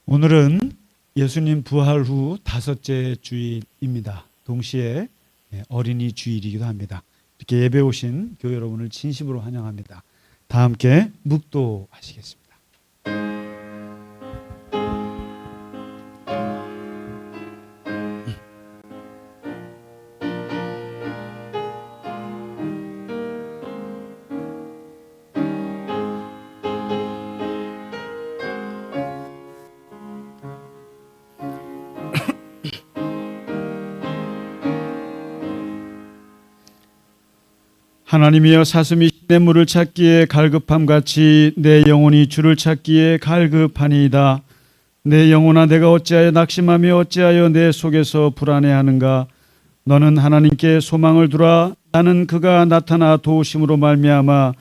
오늘은 예수님 부활 후 다섯째 주일입니다. 동시에 어린이 주일이기도 합니다. 이렇게 예배 오신 교회 여러분을 진심으로 환영합니다. 다 함께 묵도하시겠습니다. 하나님이여, 사슴이 시냇물을 찾기에 갈급함같이 내 영혼이 주를 찾기에 갈급하니이다. 내 영혼아, 내가 어찌하여 낙심하며 어찌하여 내 속에서 불안해하는가. 너는 하나님께 소망을 두라. 나는 그가 나타나 도우심으로 말미암아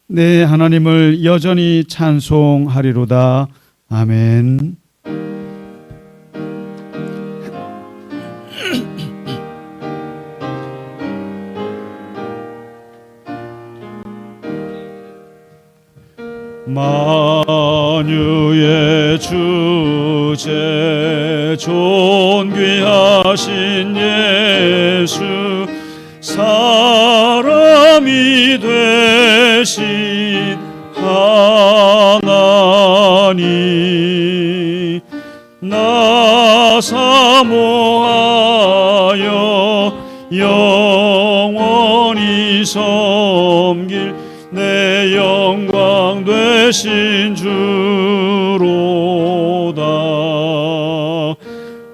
내 하나님을 여전히 찬송하리로다. 아멘. 만유의 주제 존귀하신 예수, 사람이 되신 하나님, 나 사모하여 영원히 섬길 내 영광 되신 주로다.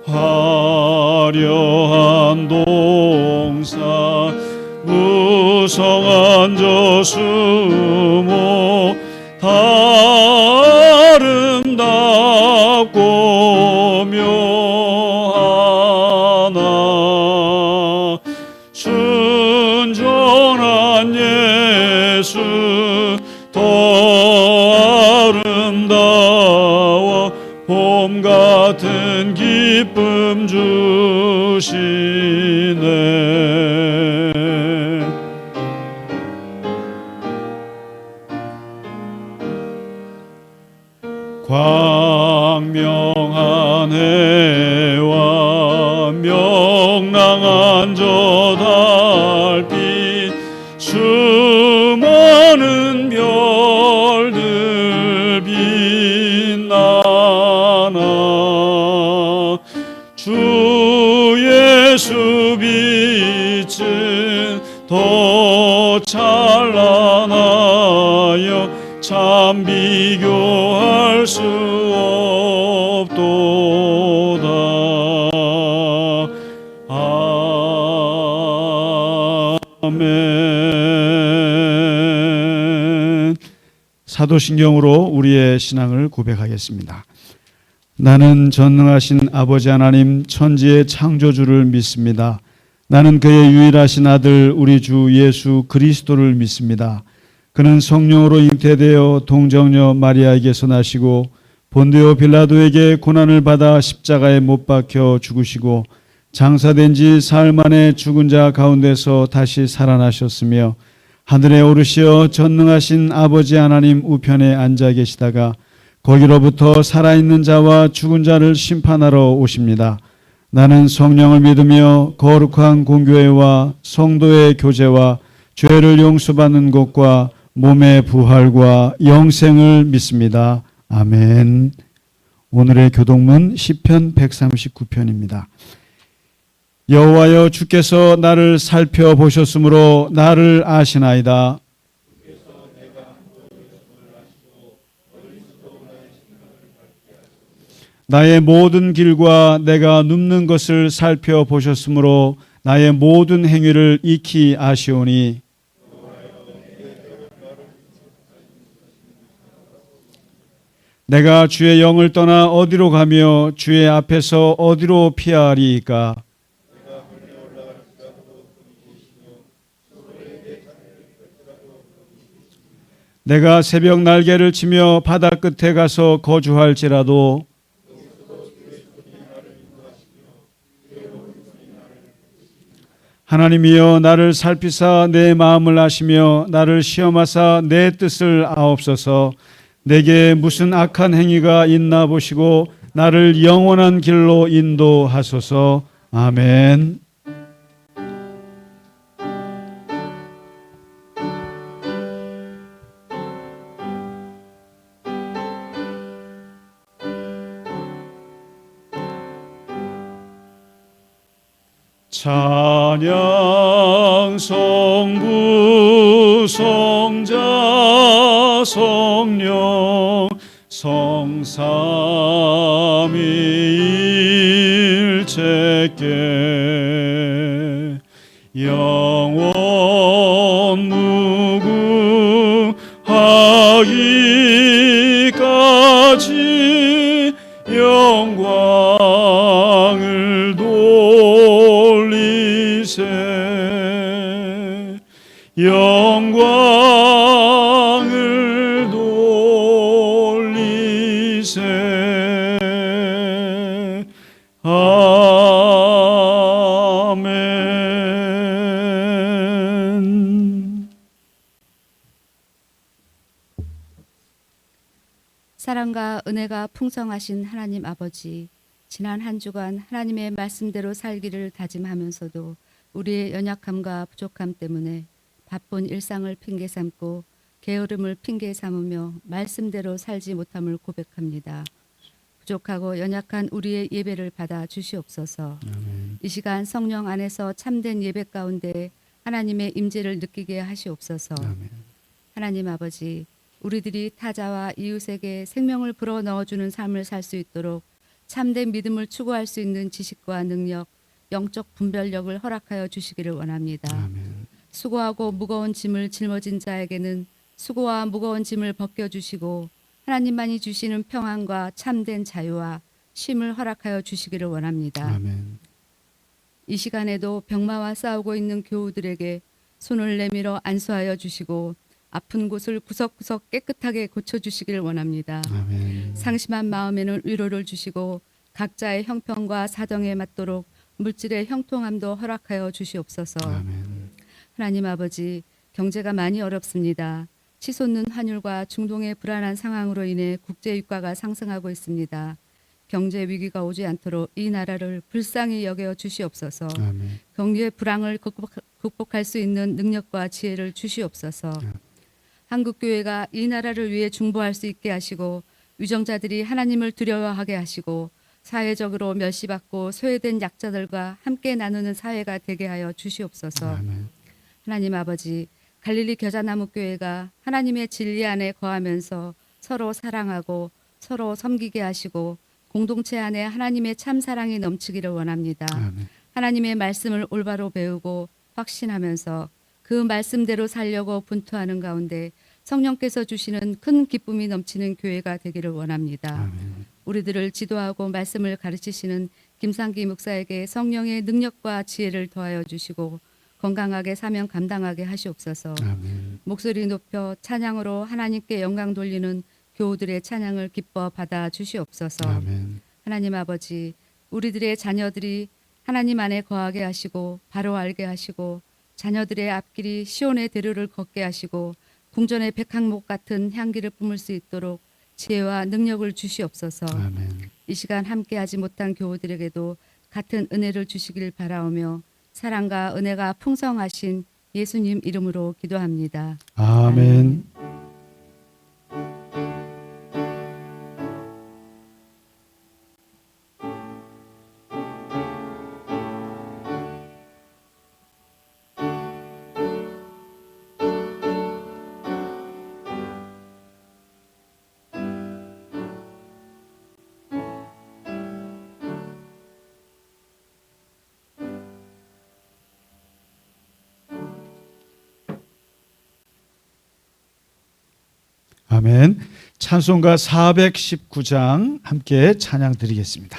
화려한 동산 무성한 저수모 다 아름답고 묘하나 순전한 예수 더 아름다워 봄 같은 기쁨 주시네. 광명한 해와 명랑한 저 달빛 수많은 별들 빛나나 주 예수 빛은 더 찬란하여 참 비교할 수 없도다. 아멘. 사도신경으로 우리의 신앙을 고백하겠습니다. 나는 전능하신 아버지 하나님 천지의 창조주를 믿습니다. 나는 그의 유일하신 아들 우리 주 예수 그리스도를 믿습니다. 그는 성령으로 잉태되어 동정녀 마리아에게서 나시고 본디오 빌라도에게 고난을 받아 십자가에 못 박혀 죽으시고 장사된 지 사흘 만에 죽은 자 가운데서 다시 살아나셨으며 하늘에 오르시어 전능하신 아버지 하나님 우편에 앉아 계시다가 거기로부터 살아있는 자와 죽은 자를 심판하러 오십니다. 나는 성령을 믿으며 거룩한 공교회와 성도의 교제와 죄를 용서받는 것과 몸의 부활과 영생을 믿습니다. 아멘. 오늘의 교독문 시편 139편입니다. 여호와여, 주께서 나를 살펴보셨으므로 나를 아시나이다. 나의 모든 길과 내가 눕는 것을 살펴보셨으므로 나의 모든 행위를 익히 아시오니 내가 주의 영을 떠나 어디로 가며 주의 앞에서 어디로 피하리이까. 내가 새벽 날개를 치며 바다 끝에 가서 거주할지라도 하나님이여, 나를 살피사 내 마음을 아시며 나를 시험하사 내 뜻을 아옵소서. 내게 무슨 악한 행위가 있나 보시고 나를 영원한 길로 인도하소서. 아멘. 찬양 성부 성자 성령 성삼위일체께 영원 무궁하기까지 영광을 돌리세. 영광을 돌리세. 아멘. 사랑과 은혜가 풍성하신 하나님 아버지, 지난 한 주간 하나님의 말씀대로 살기를 다짐하면서도 우리의 연약함과 부족함 때문에 바쁜 일상을 핑계 삼고 게으름을 핑계 삼으며 말씀대로 살지 못함을 고백합니다. 부족하고 연약한 우리의 예배를 받아 주시옵소서. 아멘. 이 시간 성령 안에서 참된 예배 가운데 하나님의 임재를 느끼게 하시옵소서. 아멘. 하나님 아버지, 우리들이 타자와 이웃에게 생명을 불어 넣어주는 삶을 살 수 있도록 참된 믿음을 추구할 수 있는 지식과 능력, 영적 분별력을 허락하여 주시기를 원합니다. 아멘. 수고하고 무거운 짐을 짊어진 자에게는 수고와 무거운 짐을 벗겨주시고 하나님만이 주시는 평안과 참된 자유와 쉼을 허락하여 주시기를 원합니다. 아멘. 이 시간에도 병마와 싸우고 있는 교우들에게 손을 내밀어 안수하여 주시고 아픈 곳을 구석구석 깨끗하게 고쳐주시기를 원합니다. 아멘. 상심한 마음에는 위로를 주시고 각자의 형편과 사정에 맞도록 물질의 형통함도 허락하여 주시옵소서. 아멘. 하나님 아버지, 경제가 많이 어렵습니다. 치솟는 환율과 중동의 불안한 상황으로 인해 국제 유가가 상승하고 있습니다. 경제 위기가 오지 않도록 이 나라를 불쌍히 여겨 주시옵소서. 아멘. 경제 불황을 극복할 수 있는 능력과 지혜를 주시옵소서. 한국 교회가 이 나라를 위해 중보할 수 있게 하시고 위정자들이 하나님을 두려워하게 하시고 사회적으로 멸시받고 소외된 약자들과 함께 나누는 사회가 되게 하여 주시옵소서. 아멘. 하나님 아버지, 갈릴리 겨자나무 교회가 하나님의 진리 안에 거하면서 서로 사랑하고 서로 섬기게 하시고 공동체 안에 하나님의 참 사랑이 넘치기를 원합니다. 아멘. 하나님의 말씀을 올바로 배우고 확신하면서 그 말씀대로 살려고 분투하는 가운데 성령께서 주시는 큰 기쁨이 넘치는 교회가 되기를 원합니다. 아멘. 우리들을 지도하고 말씀을 가르치시는 김상기 목사에게 성령의 능력과 지혜를 더하여 주시고 건강하게 사명 감당하게 하시옵소서. 아멘. 목소리 높여 찬양으로 하나님께 영광 돌리는 교우들의 찬양을 기뻐 받아 주시옵소서. 아멘. 하나님 아버지, 우리들의 자녀들이 하나님 안에 거하게 하시고 바로 알게 하시고 자녀들의 앞길이 시온의 대로를 걷게 하시고 궁전의 백항목 같은 향기를 뿜을 수 있도록 지혜와 능력을 주시옵소서. 아멘. 이 시간 함께하지 못한 교우들에게도 같은 은혜를 주시길 바라오며 사랑과 은혜가 풍성하신 예수님 이름으로 기도합니다. 아멘. 아멘. 찬송가 419장 함께 찬양 드리겠습니다.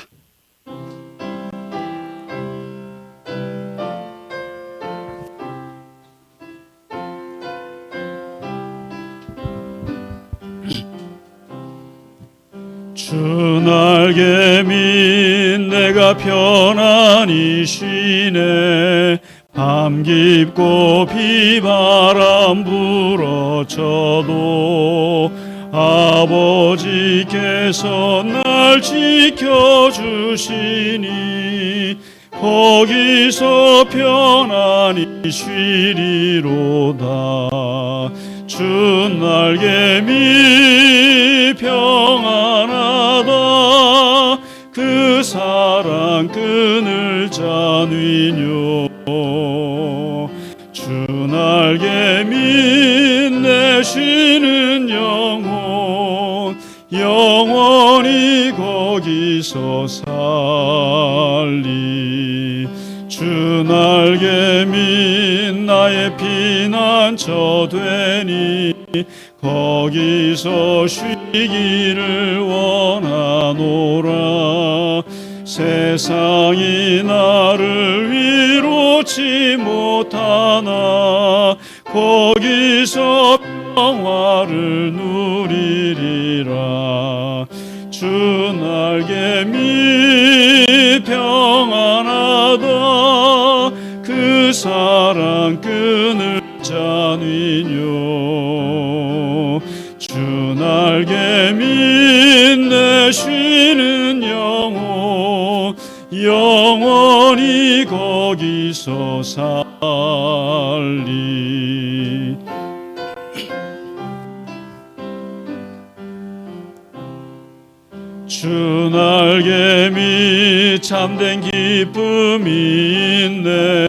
주 날개 민 내가 편안히 쉬네. 밤 깊고 비바람 불어쳐도 아버지께서 날 지켜주시니 거기서 편안히 쉬리로다. 주 날개미 평안하다. 그 사랑 끈을 짜뉘뇨. 주 날개미 내 쉬는 영혼 영원히 거기서 살리. 주 날개미 나의 피난처 되니 거기서 쉬기를 원하노라. 세상이 나를 위로치 못하나 거기서 평화를 누리리라. 주 날개미 평안하다. 그 사랑 끈을 짜뉘뇨. 주 날개미 내 쉬는 영혼 영원히 거기서 살리. 주 날개미 참된 기쁨이 있네.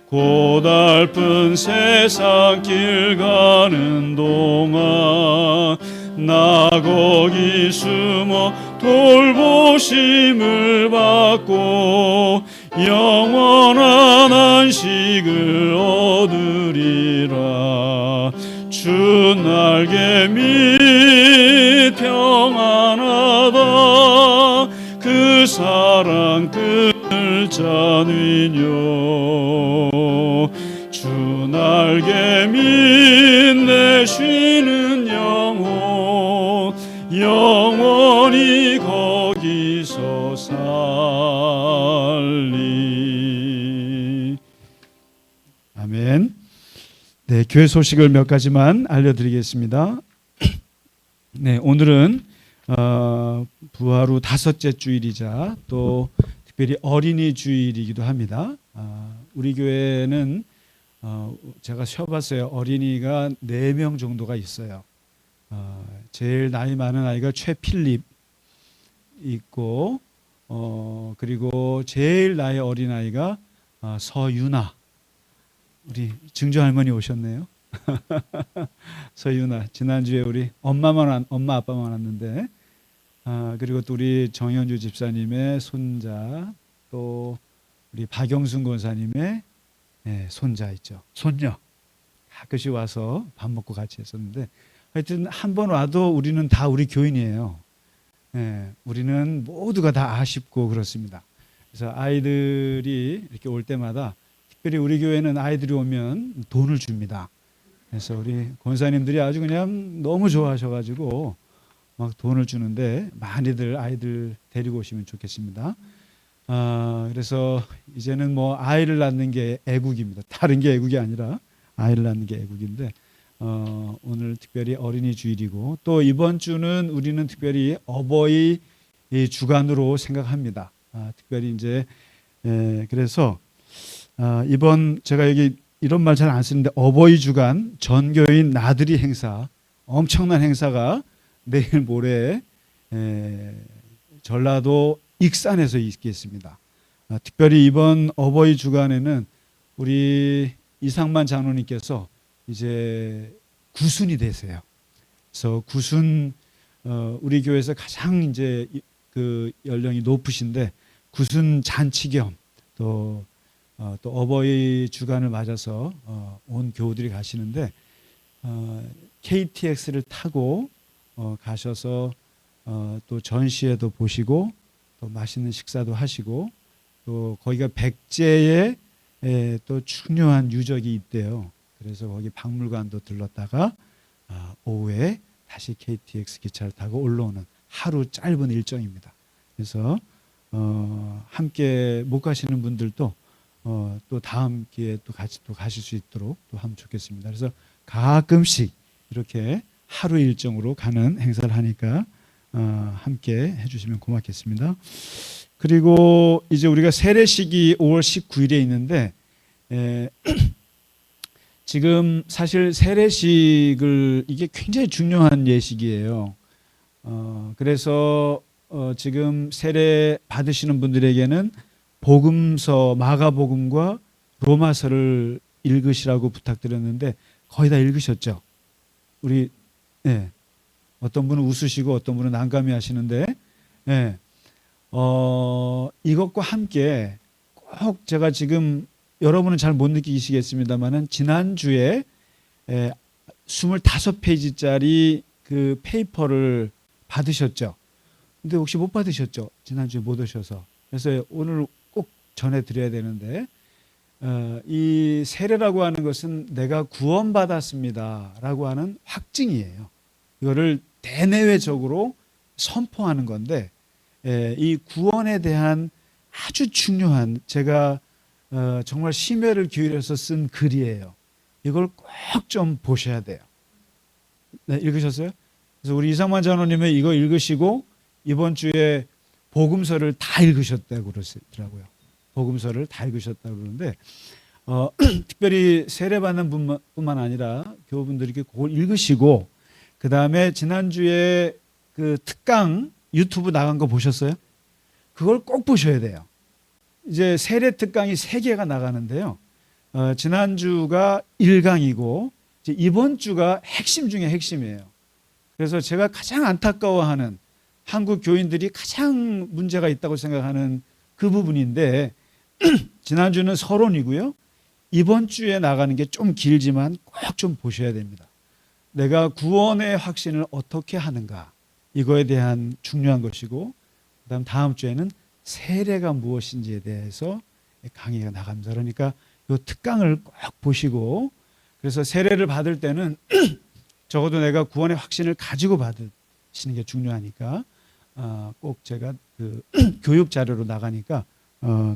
고달픈 세상 길 가는 동안 나 거기 숨어 돌보심을 받고 영원한 안식을 얻으리라. 주 날개미 평안하다. 그 사랑 끈을 짜뉘뇨. 주 날개미 내 쉬는 영혼 영원히 거기서 살리. 아멘. 네, 교회 소식을 몇 가지만 알려드리겠습니다. 네, 오늘은 부활 후 5째 주일이자 또 특별히 어린이 주일이기도 합니다. 우리 교회는 제가 쉬어봤어요. 어린이가 4명 정도가 있어요. 제일 나이 많은 아이가 최필립 있고, 그리고 제일 나이 어린 아이가 서유나. 우리 증조 할머니 오셨네요. 서유나. 지난주에 우리 엄마 아빠만 왔는데, 그리고 또 우리 정현주 집사님의 손자, 또 우리 박영순 권사님의 손자 있죠. 손녀. 가끔씩 와서 밥 먹고 같이 했었는데, 하여튼 한 번 와도 우리는 다 우리 교인이에요. 우리는 모두가 다 아쉽고 그렇습니다. 그래서 아이들이 이렇게 올 때마다 특별히 우리 교회는 아이들이 오면 돈을 줍니다. 그래서 우리 권사님들이 아주 그냥 너무 좋아하셔가지고 막 돈을 주는데 많이들 아이들 데리고 오시면 좋겠습니다. 그래서 이제는 뭐 아이를 낳는 게 애국입니다. 다른 게 애국이 아니라 아이를 낳는 게 애국인데, 오늘 특별히 어린이 주일이고 또 이번 주는 우리는 특별히 어버이 주간으로 생각합니다. 특별히 이제 그래서 이번 제가 여기 이런 말 잘 안 쓰는데 어버이 주간 전교인 나들이 행사, 엄청난 행사가 내일 모레 전라도 익산에서 있겠습니다. 특별히 이번 어버이 주간에는 우리 이상만 장로님께서 이제 구순이 되세요. 그래서 구순 우리 교회에서 가장 이제 그 연령이 높으신데 구순 잔치 겸 또 어버이 주간을 맞아서 온 교우들이 가시는데 KTX를 타고 가셔서 또 전시회도 보시고 또 맛있는 식사도 하시고 또 거기가 백제의 또 중요한 유적이 있대요. 그래서 거기 박물관도 들렀다가 오후에 다시 KTX 기차를 타고 올라오는 하루 짧은 일정입니다. 그래서 함께 못 가시는 분들도 또 다음 기회에 또 같이 또 가실 수 있도록 또 하면 좋겠습니다. 그래서 가끔씩 이렇게 하루 일정으로 가는 행사를 하니까 함께 해주시면 고맙겠습니다. 그리고 이제 우리가 세례식이 5월 19일에 있는데 지금 사실 세례식을 이게 굉장히 중요한 예식이에요. 그래서 지금 세례 받으시는 분들에게는 복음서 마가복음과 로마서를 읽으시라고 부탁드렸는데 거의 다 읽으셨죠? 우리 어떤 분은 웃으시고 어떤 분은 난감해 하시는데 이것과 함께 꼭 제가 지금 여러분은 잘 못 느끼시겠습니다만은 지난주에 25페이지짜리 그 페이퍼를 받으셨죠? 근데 혹시 못 받으셨죠? 지난주에 못 오셔서. 그래서 오늘 꼭 전해드려야 되는데 이 세례라고 하는 것은 내가 구원받았습니다 라고 하는 확증이에요. 이거를 대내외적으로 선포하는 건데 이 구원에 대한 아주 중요한 제가 정말 심혈을 기울여서 쓴 글이에요. 이걸 꼭 좀 보셔야 돼요. 네, 읽으셨어요? 그래서 우리 이상만 장로님은 이거 읽으시고 이번 주에 복음서를 다 읽으셨다고 그러더라고요. 복음서를 다 읽으셨다고 그러는데 특별히 세례받는 분뿐만 아니라 교우분들이 그걸 읽으시고 그 다음에 지난주에 그 특강 유튜브 나간 거 보셨어요? 그걸 꼭 보셔야 돼요. 이제 세례 특강이 3개가 나가는데요. 지난주가 1강이고 이번 주가 핵심 중에 핵심이에요. 그래서 제가 가장 안타까워하는 한국 교인들이 가장 문제가 있다고 생각하는 그 부분인데 지난주는 서론이고요. 이번 주에 나가는 게 좀 길지만 꼭 좀 보셔야 됩니다. 내가 구원의 확신을 어떻게 하는가 이거에 대한 중요한 것이고 그다음 다음 주에는 세례가 무엇인지에 대해서 강의가 나갑니다. 그러니까 이 특강을 꼭 보시고 그래서 세례를 받을 때는 적어도 내가 구원의 확신을 가지고 받으시는 게 중요하니까 꼭 제가 그 교육 자료로 나가니까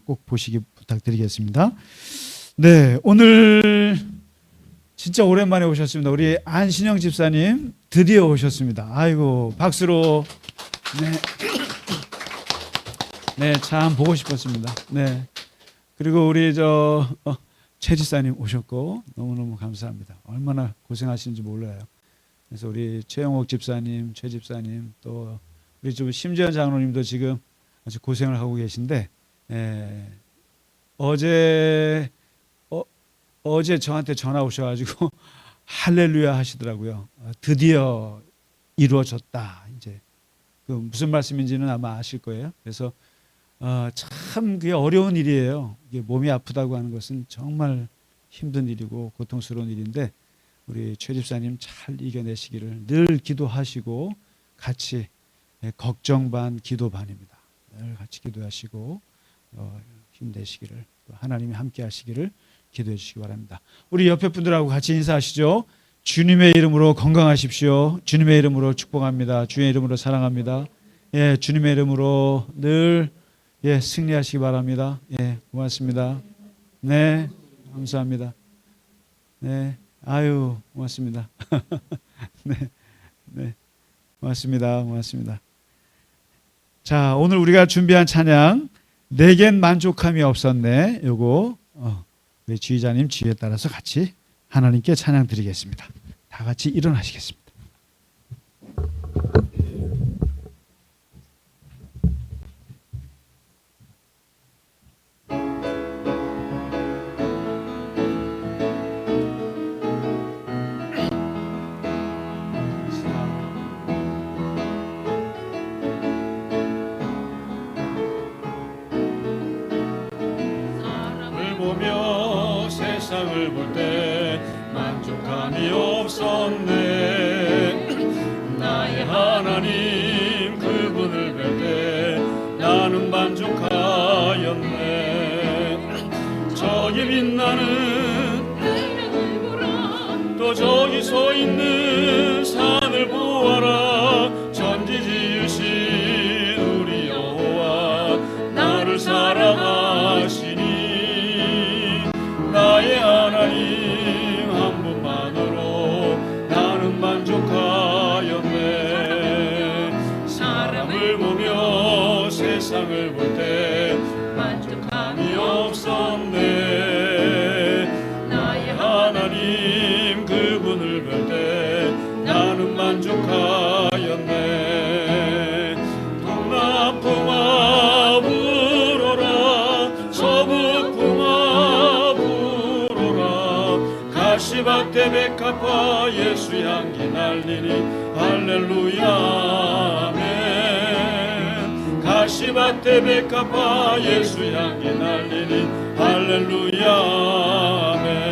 꼭 보시기 부탁드리겠습니다. 네, 오늘 진짜 오랜만에 오셨습니다. 우리 안신영 집사님 드디어 오셨습니다. 아이고 박수로 네, 참 보고 싶었습니다. 네, 그리고 우리 최 집사님 오셨고 너무너무 감사합니다. 얼마나 고생하시는지 몰라요. 그래서 우리 최영옥 집사님, 최 집사님 또 우리 좀 심지현 장로님도 지금 아주 고생을 하고 계신데 어제 저한테 전화 오셔가지고 할렐루야 하시더라고요. 드디어 이루어졌다. 이제 그 무슨 말씀인지는 아마 아실 거예요. 그래서 참 그게 어려운 일이에요. 이게 몸이 아프다고 하는 것은 정말 힘든 일이고 고통스러운 일인데 우리 최 집사님 잘 이겨내시기를 늘 기도하시고 같이 걱정 반 기도 반입니다. 늘 같이 기도하시고 힘내시기를 하나님이 함께 하시기를 기도해 주시기 바랍니다. 우리 옆에 분들하고 같이 인사하시죠. 주님의 이름으로 건강하십시오. 주님의 이름으로 축복합니다. 주의 이름으로 사랑합니다. 예, 주님의 이름으로 늘 승리하시기 바랍니다. 예, 고맙습니다. 네, 감사합니다. 네, 아유, 고맙습니다. 네, 고맙습니다. 고맙습니다. 자, 오늘 우리가 준비한 찬양, 내겐 만족함이 없었네. 요거 우리 지휘자님 지휘에 따라서 같이 하나님께 찬양 드리겠습니다. 다 같이 일어나시겠습니다. 보며 세상을 볼 때 만족함이 없었네. 나의 하나님 그분을 뵐 때 나는 만족하였네. 저기 빛나는 태양을 보라. 또 저기 서 있는 산을 보아라. 전지 지으신 우리 여호와 나를 사랑하시니 나의 하나님 한 분만으로 나는 만족하 세상을 볼 때 만족함이 없었네. 나의 하나님 그분을 볼 때 나는 만족하였네. 동남풍아 불어라, 서북풍아 불어라, 가시밭에 백합화 예수 향기 날리니 할렐루야 아멘. 가시밭에 백합화 예수 향기 날리니 할렐루야 아멘.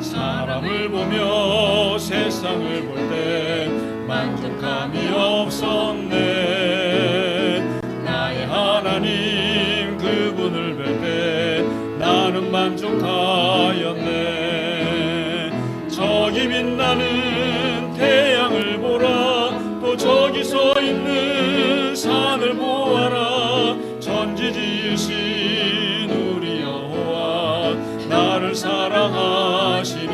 사람을 보며 세상을 볼 때 만족함이 없었네. 나의 하나님 그분을 뵐 때 나는 만족하였네. 저기 빛나는 태양을 보라, 또 저기 서 있는 산을 보아라. 전지지으신 우리 여호와 나를 사랑하시니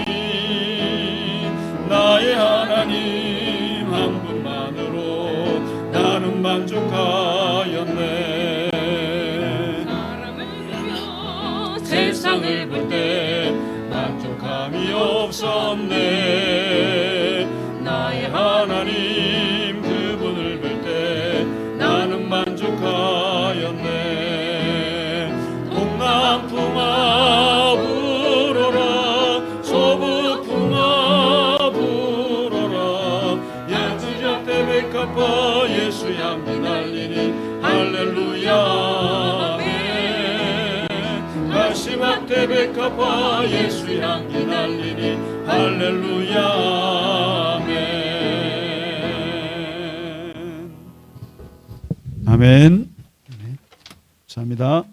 나의 하나님 한 분만으로 나는 만족하였네. 세상을 볼 때 만족함이 없었네. 나의 하나님 그분을 볼 때 나는 만족하였네. 동남풍아 불어라, 서북풍아 불어라, 예수곁에 백합화 예수 향기 날리니 할렐루야 아멘. 가시밭에 백합화 예수 향기 날리니 할렐루야 아멘. 아멘. 감사합니다.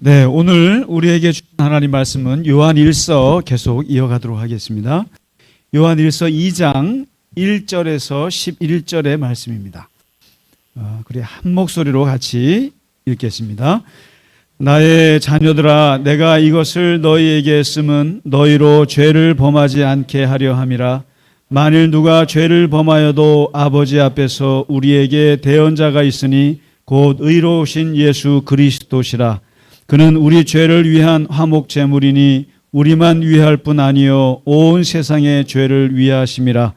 네, 오늘 우리에게 주신 하나님 말씀은 요한 1서 계속 이어가도록 하겠습니다. 요한 1서 2장 1절에서 11절의 말씀입니다. 그래 한 목소리로 같이 읽겠습니다. 나의 자녀들아, 내가 이것을 너희에게 쓰면 너희로 죄를 범하지 않게 하려 함이라. 만일 누가 죄를 범하여도 아버지 앞에서 우리에게 대언자가 있으니 곧 의로우신 예수 그리스도시라. 그는 우리 죄를 위한 화목 제물이니 우리만 위할 뿐 아니요 온 세상의 죄를 위하심이라.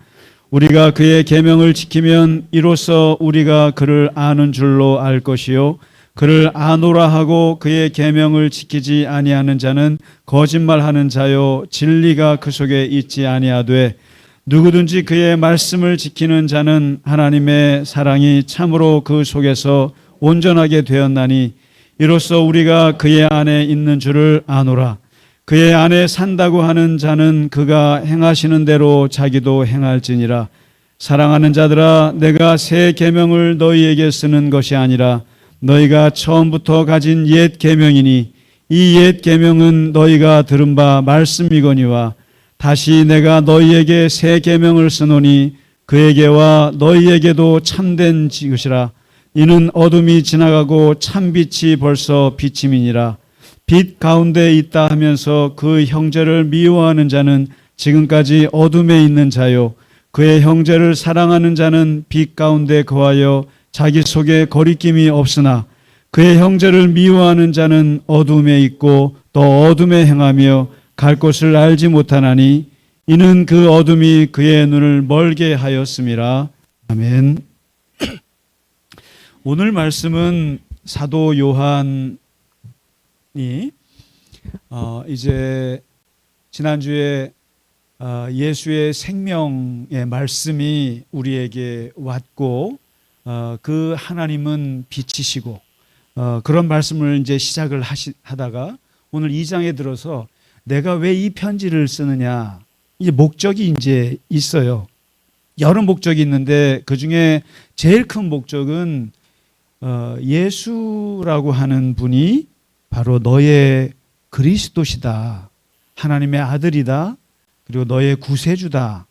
우리가 그의 계명을 지키면 이로써 우리가 그를 아는 줄로 알 것이요 그를 아노라 하고 그의 계명을 지키지 아니하는 자는 거짓말하는 자요 진리가 그 속에 있지 아니하되 누구든지 그의 말씀을 지키는 자는 하나님의 사랑이 참으로 그 속에서 온전하게 되었나니 이로써 우리가 그의 안에 있는 줄을 아노라. 그의 안에 산다고 하는 자는 그가 행하시는 대로 자기도 행할지니라. 사랑하는 자들아, 내가 새 계명을 너희에게 쓰는 것이 아니라 너희가 처음부터 가진 옛 계명이니 이 옛 계명은 너희가 들은 바 말씀이거니와 다시 내가 너희에게 새 계명을 쓰노니 그에게와 너희에게도 참된 것이라. 이는 어둠이 지나가고 참빛이 벌써 비침이니라. 빛 가운데 있다 하면서 그 형제를 미워하는 자는 지금까지 어둠에 있는 자요 그의 형제를 사랑하는 자는 빛 가운데 거하여 자기 속에 거리낌이 없으나 그의 형제를 미워하는 자는 어둠에 있고 또 어둠에 행하며 갈 곳을 알지 못하나니 이는 그 어둠이 그의 눈을 멀게 하였음이라. 아멘. 오늘 말씀은 사도 요한이 이제 지난주에 예수의 생명의 말씀이 우리에게 왔고 그 하나님은 빛이시고 그런 말씀을 이제 시작을 하다가 오늘 2장에 들어서 내가 왜 이 편지를 쓰느냐 이 목적이 이제 있어요. 여러 목적이 있는데 그 중에 제일 큰 목적은 예수라고 하는 분이 바로 너의 그리스도시다. 하나님의 아들이다. 그리고 너의 구세주다.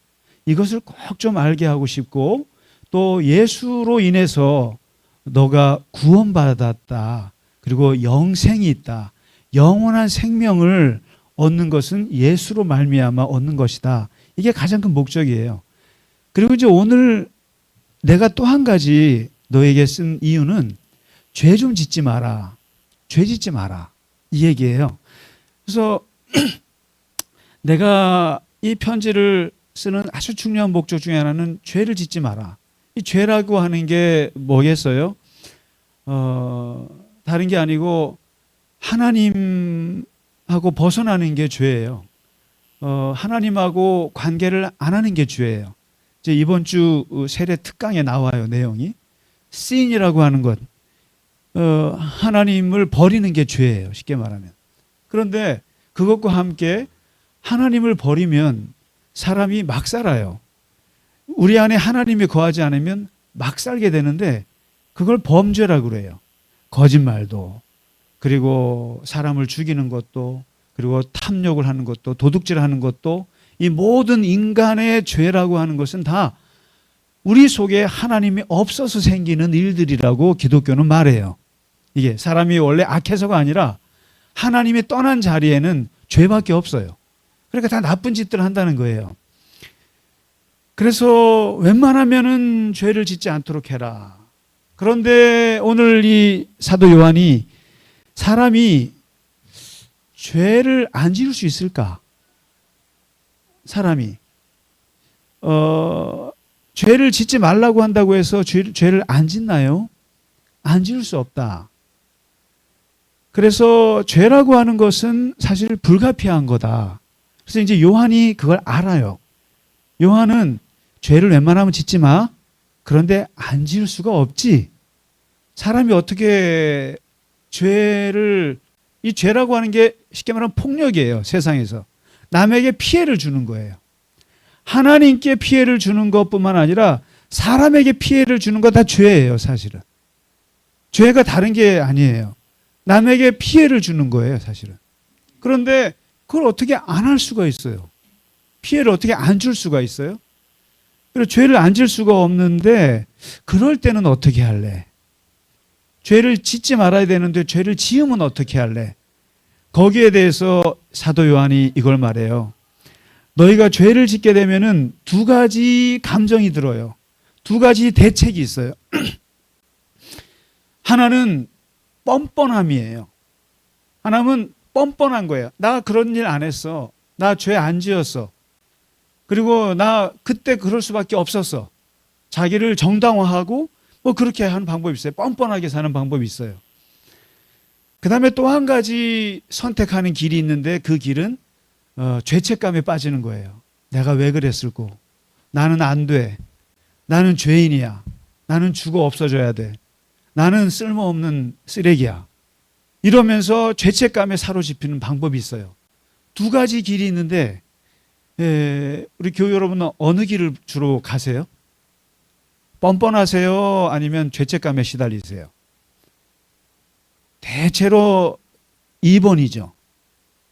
이것을 꼭 좀 알게 하고 싶고 또 예수로 인해서 너가 구원받았다. 그리고 영생이 있다. 영원한 생명을 얻는 것은 예수로 말미암아 얻는 것이다. 이게 가장 큰 목적이에요. 그리고 이제 오늘 내가 또 한 가지 너에게 쓴 이유는 죄 좀 짓지 마라. 죄 짓지 마라. 이 얘기예요. 그래서 내가 이 편지를 쓰는 아주 중요한 목적 중에 하나는 죄를 짓지 마라. 이 죄라고 하는 게 뭐겠어요? 다른 게 아니고 하나님하고 벗어나는 게 죄예요. 하나님하고 관계를 안 하는 게 죄예요. 이제 이번 주 세례 특강에 나와요, 내용이. sin이라고 하는 것. 하나님을 버리는 게 죄예요, 쉽게 말하면. 그런데 그것과 함께 하나님을 버리면 사람이 막 살아요. 우리 안에 하나님이 거하지 않으면 막 살게 되는데 그걸 범죄라고 그래요. 거짓말도, 그리고 사람을 죽이는 것도, 그리고 탐욕을 하는 것도, 도둑질하는 것도, 이 모든 인간의 죄라고 하는 것은 다 우리 속에 하나님이 없어서 생기는 일들이라고 기독교는 말해요. 이게 사람이 원래 악해서가 아니라 하나님이 떠난 자리에는 죄밖에 없어요. 그러니까 다 나쁜 짓들을 한다는 거예요. 그래서 웬만하면은 죄를 짓지 않도록 해라. 그런데 오늘 이 사도 요한이 사람이 죄를 안 지을 수 있을까? 사람이 죄를 짓지 말라고 한다고 해서 죄를 안 짓나요? 안 지을 수 없다. 그래서 죄라고 하는 것은 사실 불가피한 거다. 그래서 이제 요한이 그걸 알아요. 요한은 죄를 웬만하면 짓지 마. 그런데 안 지을 수가 없지. 사람이 어떻게 이 죄라고 하는 게 쉽게 말하면 폭력이에요, 세상에서. 남에게 피해를 주는 거예요. 하나님께 피해를 주는 것뿐만 아니라 사람에게 피해를 주는 거 다 죄예요, 사실은. 죄가 다른 게 아니에요. 남에게 피해를 주는 거예요, 사실은. 그런데 그걸 어떻게 안 할 수가 있어요? 피해를 어떻게 안 줄 수가 있어요? 그리고 죄를 안 질 수가 없는데 그럴 때는 어떻게 할래? 죄를 짓지 말아야 되는데 죄를 지으면 어떻게 할래? 거기에 대해서 사도 요한이 이걸 말해요. 너희가 죄를 짓게 되면은 두 가지 감정이 들어요. 두 가지 대책이 있어요. 하나는 뻔뻔함이에요. 하나는 뻔뻔한 거예요. 나 그런 일 안 했어. 나 죄 안 지었어. 그리고 나 그때 그럴 수밖에 없었어. 자기를 정당화하고 뭐 그렇게 하는 방법이 있어요. 뻔뻔하게 사는 방법이 있어요. 그 다음에 또 한 가지 선택하는 길이 있는데 그 길은 죄책감에 빠지는 거예요. 내가 왜 그랬을꼬? 나는 안 돼. 나는 죄인이야. 나는 죽어 없어져야 돼. 나는 쓸모없는 쓰레기야. 이러면서 죄책감에 사로잡히는 방법이 있어요. 두 가지 길이 있는데 우리 교회 여러분은 어느 길을 주로 가세요? 뻔뻔하세요? 아니면 죄책감에 시달리세요? 대체로 2번이죠.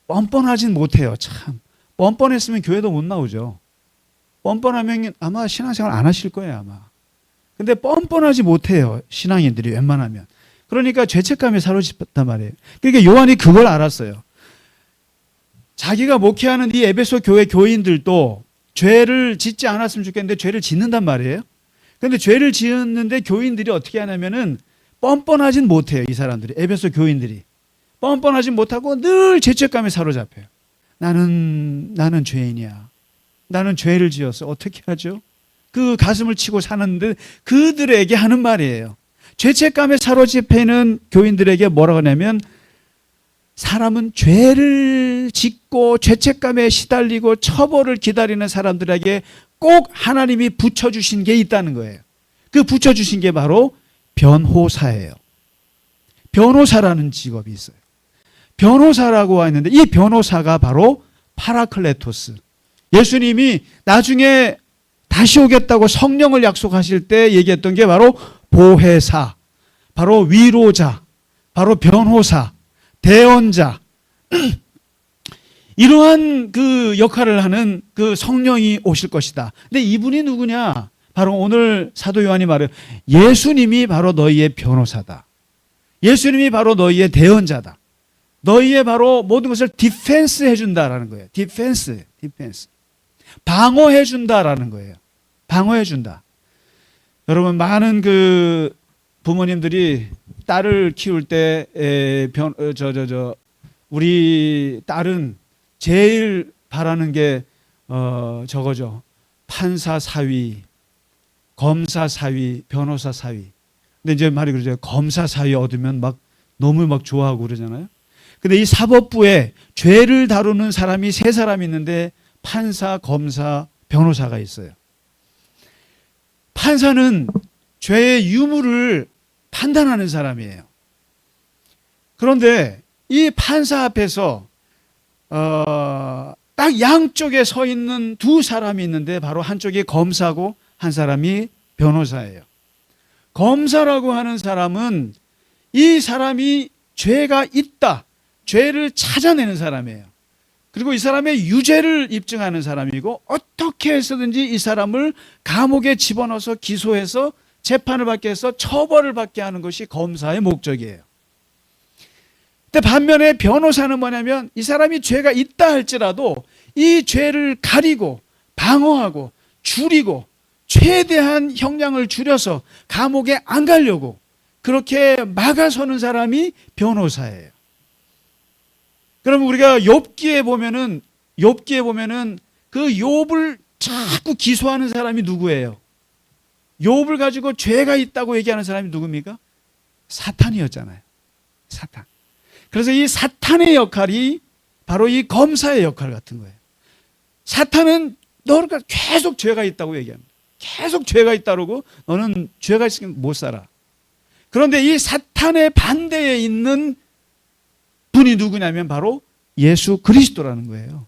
뻔뻔하진 못해요. 참 뻔뻔했으면 교회도 못 나오죠. 뻔뻔하면 아마 신앙생활 안 하실 거예요, 아마. 근데 뻔뻔하지 못해요, 신앙인들이 웬만하면. 그러니까 죄책감에 사로잡혔단 말이에요. 그러니까 요한이 그걸 알았어요. 자기가 목회하는 이 에베소 교회 교인들도 죄를 짓지 않았으면 좋겠는데 죄를 짓는단 말이에요. 그런데 죄를 지었는데 교인들이 어떻게 하냐면은 뻔뻔하진 못해요, 이 사람들이. 에베소 교인들이. 뻔뻔하진 못하고 늘 죄책감에 사로잡혀요. 나는 죄인이야. 나는 죄를 지었어. 어떻게 하죠? 그 가슴을 치고 사는데 그들에게 하는 말이에요. 죄책감에 사로잡히는 교인들에게 뭐라고 하냐면 사람은 죄를 짓고 죄책감에 시달리고 처벌을 기다리는 사람들에게 꼭 하나님이 붙여주신 게 있다는 거예요. 그 붙여주신 게 바로 변호사예요. 변호사라는 직업이 있어요. 변호사라고 했는데 이 변호사가 바로 파라클레토스. 예수님이 나중에 다시 오겠다고 성령을 약속하실 때 얘기했던 게 바로 보혜사, 바로 위로자, 바로 변호사, 대언자. 이러한 그 역할을 하는 그 성령이 오실 것이다. 근데 이분이 누구냐? 바로 오늘 사도 요한이 말해요. 예수님이 바로 너희의 변호사다. 예수님이 바로 너희의 대언자다. 너희의 바로 모든 것을 디펜스 해준다라는 거예요. 디펜스. 방어해준다라는 거예요. 방어해준다. 여러분, 많은 그 부모님들이 딸을 키울 때 우리 딸은 제일 바라는 게 저거죠. 판사 사위, 검사 사위, 변호사 사위. 근데 이제 말이 그러죠. 검사 사위 얻으면 막 너무 막 좋아하고 그러잖아요. 근데 이 사법부에 죄를 다루는 사람이 3사람이 있는데 판사, 검사, 변호사가 있어요. 판사는 죄의 유무를 판단하는 사람이에요. 그런데 이 판사 앞에서 딱 양쪽에 서 있는 2사람이 있는데 바로 한쪽이 검사고 한 사람이 변호사예요. 검사라고 하는 사람은 이 사람이 죄가 있다, 죄를 찾아내는 사람이에요. 그리고 이 사람의 유죄를 입증하는 사람이고 어떻게 해서든지 이 사람을 감옥에 집어넣어서 기소해서 재판을 받게 해서 처벌을 받게 하는 것이 검사의 목적이에요. 근데 반면에 변호사는 뭐냐면 이 사람이 죄가 있다 할지라도 이 죄를 가리고 방어하고 줄이고 최대한 형량을 줄여서 감옥에 안 가려고 그렇게 막아서는 사람이 변호사예요. 그럼 우리가 욥기에 보면은 그 욥을 자꾸 기소하는 사람이 누구예요? 욥을 가지고 죄가 있다고 얘기하는 사람이 누굽니까? 사탄이었잖아요. 사탄. 그래서 이 사탄의 역할이 바로 이 검사의 역할 같은 거예요. 사탄은 너가 계속 죄가 있다고 얘기합니다. 계속 죄가 있다고 너는 죄가 있으면 못 살아. 그런데 이 사탄의 반대에 있는 분이 누구냐면 바로 예수 그리스도라는 거예요.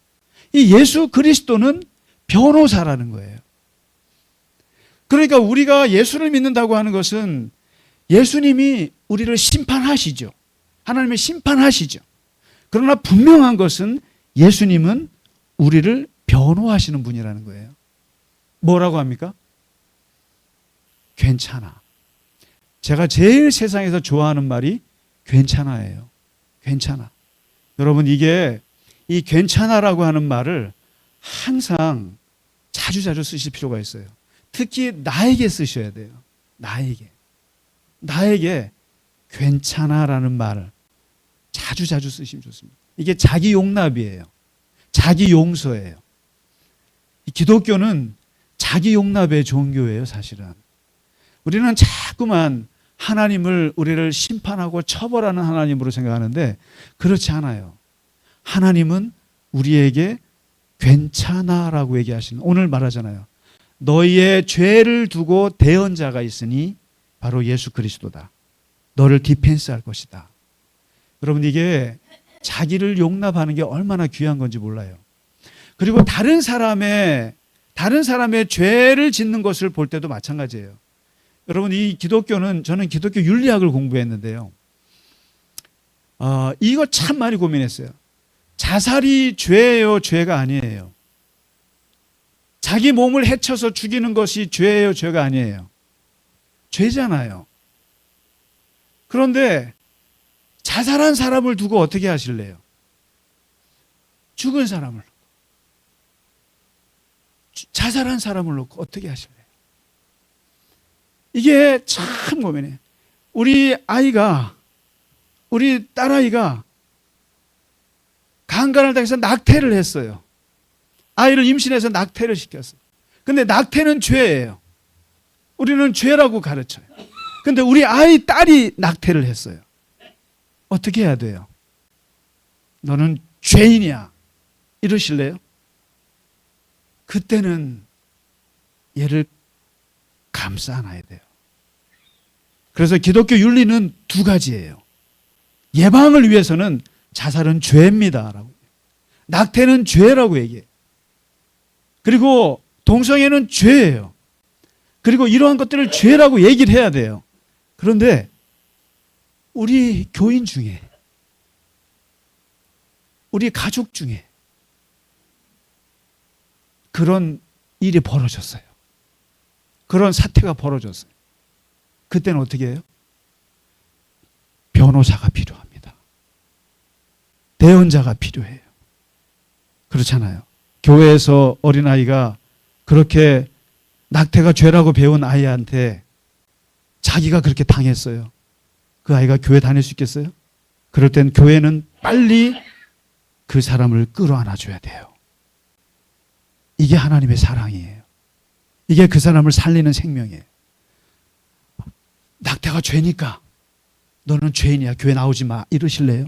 이 예수 그리스도는 변호사라는 거예요. 그러니까 우리가 예수를 믿는다고 하는 것은 예수님이 우리를 심판하시죠. 하나님의 심판하시죠. 그러나 분명한 것은 예수님은 우리를 변호하시는 분이라는 거예요. 뭐라고 합니까? 괜찮아. 제가 제일 세상에서 좋아하는 말이 괜찮아예요. 괜찮아. 여러분, 이게 이 괜찮아라고 하는 말을 항상 자주자주 쓰실 필요가 있어요. 특히 나에게 쓰셔야 돼요. 나에게 괜찮아라는 말을 자주자주 쓰시면 좋습니다. 이게 자기 용납이에요. 자기 용서예요. 기독교는 자기 용납의 종교예요, 사실은. 우리는 자꾸만 하나님을 우리를 심판하고 처벌하는 하나님으로 생각하는데 그렇지 않아요. 하나님은 우리에게 괜찮아라고 얘기하시는, 오늘 말하잖아요. 너희의 죄를 두고 대언자가 있으니 바로 예수 그리스도다. 너를 디펜스할 것이다. 여러분, 이게 자기를 용납하는 게 얼마나 귀한 건지 몰라요. 그리고 다른 사람의 죄를 짓는 것을 볼 때도 마찬가지예요. 여러분, 이 기독교는, 저는 기독교 윤리학을 공부했는데요. 이거 참 많이 고민했어요. 자살이 죄예요, 죄가 아니에요? 자기 몸을 해쳐서 죽이는 것이 죄예요, 죄가 아니에요? 죄잖아요. 그런데 자살한 사람을 두고 어떻게 하실래요? 죽은 사람을, 자살한 사람을 놓고 어떻게 하실래요? 이게 참 고민해요. 우리 딸아이가 강간을 당해서 낙태를 했어요. 아이를 임신해서 낙태를 시켰어요. 근데 낙태는 죄예요. 우리는 죄라고 가르쳐요. 근데 우리 딸이 낙태를 했어요. 어떻게 해야 돼요? 너는 죄인이야, 이러실래요? 그때는 얘를 감싸 안아야 돼요. 그래서 기독교 윤리는 2가지예요. 예방을 위해서는 자살은 죄입니다 라고, 낙태는 죄라고 얘기해요. 그리고 동성애는 죄예요. 그리고 이러한 것들을 죄라고 얘기를 해야 돼요. 그런데 우리 교인 중에, 우리 가족 중에 그런 일이 벌어졌어요. 그런 사태가 벌어졌어요. 그때는 어떻게 해요? 변호사가 필요합니다. 대언자가 필요해요. 그렇잖아요. 교회에서 어린아이가 그렇게 낙태가 죄라고 배운 아이한테 자기가 그렇게 당했어요. 그 아이가 교회 다닐 수 있겠어요? 그럴 땐 교회는 빨리 그 사람을 끌어안아 줘야 돼요. 이게 하나님의 사랑이에요. 이게 그 사람을 살리는 생명이에요. 낙태가 죄니까 너는 죄인이야. 교회 나오지 마. 이러실래요?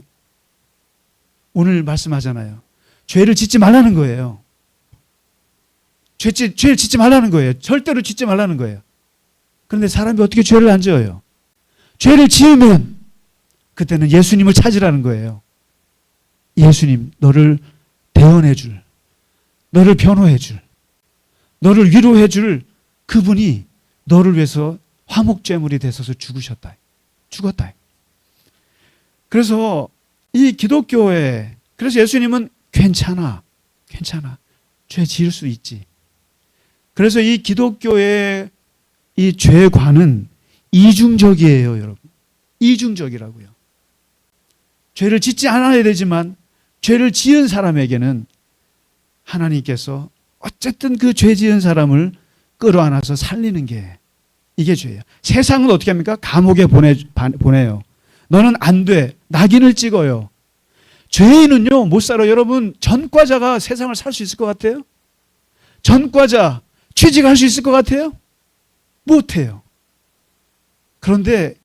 오늘 말씀하잖아요. 죄를 짓지 말라는 거예요. 죄를 짓지 말라는 거예요. 절대로 짓지 말라는 거예요. 그런데 사람이 어떻게 죄를 안 지어요? 죄를 지으면 그때는 예수님을 찾으라는 거예요. 예수님, 너를 대언해 줄, 너를 변호해 줄, 너를 위로해 줄 그분이 너를 위해서 화목제물이 되셔서 죽으셨다. 죽었다. 그래서 이 기독교에, 그래서 예수님은 괜찮아. 죄 지을 수 있지. 그래서 이 기독교의 이 죄관은 이중적이에요, 여러분. 이중적이라고요. 죄를 짓지 않아야 되지만 죄를 지은 사람에게는 하나님께서 어쨌든 그 죄 지은 사람을 끌어안아서 살리는 게 이게 죄예요. 세상은 어떻게 합니까? 감옥에 보내요. 너는 안 돼. 낙인을 찍어요. 죄인은요, 못 살아요. 여러분, 전과자가 세상을 살 수 있을 것 같아요? 전과자, 취직할 수 있을 것 같아요? 못해요. 그런데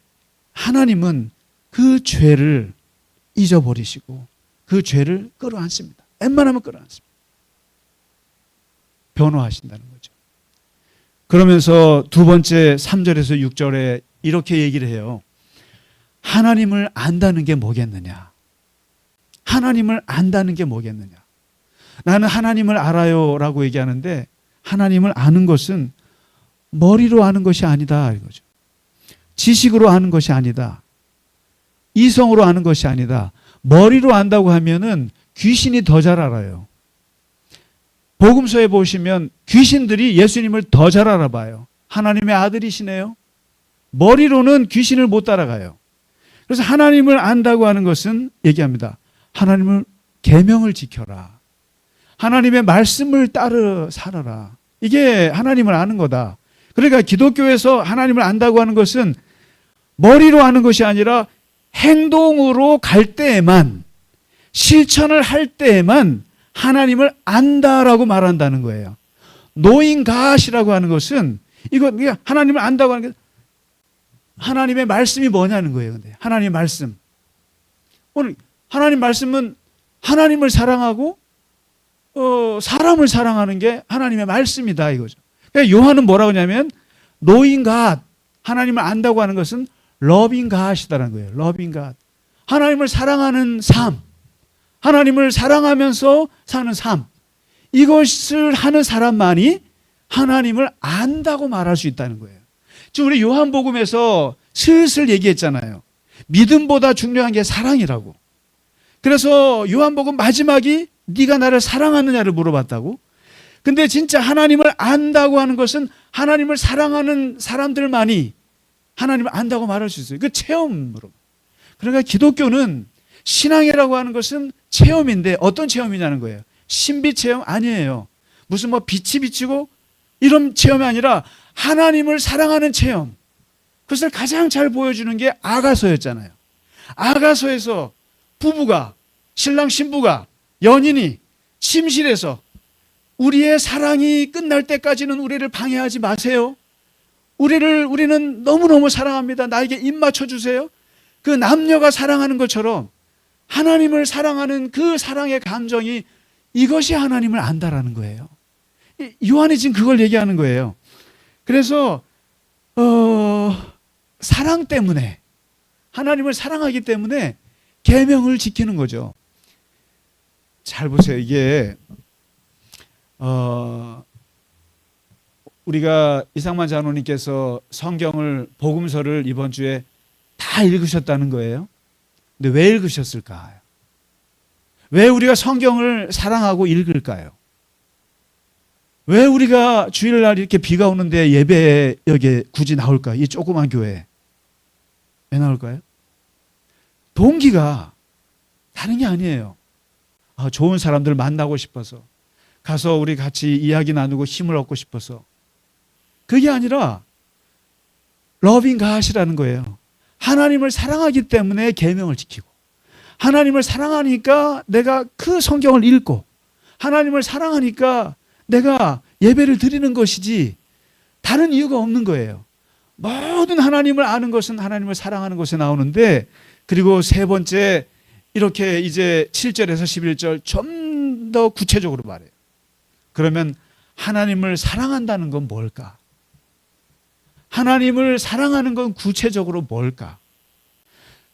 하나님은 그 죄를 잊어버리시고 그 죄를 끌어안습니다. 웬만하면 끌어안습니다. 변호하신다는 거죠. 그러면서 두 번째 3절에서 6절에 이렇게 얘기를 해요. 하나님을 안다는 게 뭐겠느냐? 하나님을 안다는 게 뭐겠느냐? 나는 하나님을 알아요 라고 얘기하는데 하나님을 아는 것은 머리로 아는 것이 아니다 이거죠. 지식으로 아는 것이 아니다. 이성으로 아는 것이 아니다. 머리로 안다고 하면은 귀신이 더 잘 알아요. 복음서에 보시면 귀신들이 예수님을 더 잘 알아봐요. 하나님의 아들이시네요. 머리로는 귀신을 못 따라가요. 그래서 하나님을 안다고 하는 것은 얘기합니다. 하나님을 계명을 지켜라. 하나님의 말씀을 따라 살아라. 이게 하나님을 아는 거다. 그러니까 기독교에서 하나님을 안다고 하는 것은 머리로 아는 것이 아니라 행동으로 갈 때에만, 실천을 할 때에만 하나님을 안다라고 말한다는 거예요. knowing God이라고 하는 것은 이거 하나님을 안다고 하는 게 하나님의 말씀이 뭐냐는 거예요. 근데 하나님의 말씀. 오늘 하나님 말씀은 하나님을 사랑하고 사람을 사랑하는 게 하나님의 말씀이다 이거죠. 그러니까 요한은 뭐라고 하냐면 knowing God, 하나님을 안다고 하는 것은 loving God이다라는 거예요. loving God. 하나님을 사랑하는 삶, 하나님을 사랑하면서 사는 삶, 이것을 하는 사람만이 하나님을 안다고 말할 수 있다는 거예요. 지금 우리 요한복음에서 슬슬 얘기했잖아요. 믿음보다 중요한 게 사랑이라고. 그래서 요한복음 마지막이 네가 나를 사랑하느냐를 물어봤다고. 근데 진짜 하나님을 안다고 하는 것은 하나님을 사랑하는 사람들만이 하나님을 안다고 말할 수 있어요. 그 체험으로. 그러니까 기독교는 신앙이라고 하는 것은 체험인데 어떤 체험이냐는 거예요. 신비 체험 아니에요. 무슨 뭐 빛이 비치고 이런 체험이 아니라 하나님을 사랑하는 체험. 그것을 가장 잘 보여주는 게 아가서였잖아요. 아가서에서 부부가, 신랑 신부가, 연인이 침실에서 우리의 사랑이 끝날 때까지는 우리를 방해하지 마세요. 우리는 너무너무 사랑합니다. 나에게 입 맞춰주세요. 그 남녀가 사랑하는 것처럼 하나님을 사랑하는 그 사랑의 감정이 이것이 하나님을 안다라는 거예요. 요한이 지금 그걸 얘기하는 거예요. 그래서 사랑 때문에, 하나님을 사랑하기 때문에 계명을 지키는 거죠. 잘 보세요. 이게 우리가 이상만 장로님께서 성경을, 복음서를 이번 주에 다 읽으셨다는 거예요. 근데 왜 읽으셨을까요? 왜 우리가 성경을 사랑하고 읽을까요? 왜 우리가 주일날 이렇게 비가 오는데 예배에 여기에 굳이 나올까요? 이 조그만 교회에. 왜 나올까요? 동기가 다른 게 아니에요. 좋은 사람들 만나고 싶어서, 가서 우리 같이 이야기 나누고 힘을 얻고 싶어서. 그게 아니라 러빙 갓이라는 거예요. 하나님을 사랑하기 때문에 계명을 지키고, 하나님을 사랑하니까 내가 그 성경을 읽고, 하나님을 사랑하니까 내가 예배를 드리는 것이지 다른 이유가 없는 거예요. 모든 하나님을 아는 것은 하나님을 사랑하는 것에 나오는데, 그리고 세 번째, 이렇게 이제 7절에서 11절 좀 더 구체적으로 말해요. 그러면 하나님을 사랑한다는 건 뭘까? 하나님을 사랑하는 건 구체적으로 뭘까?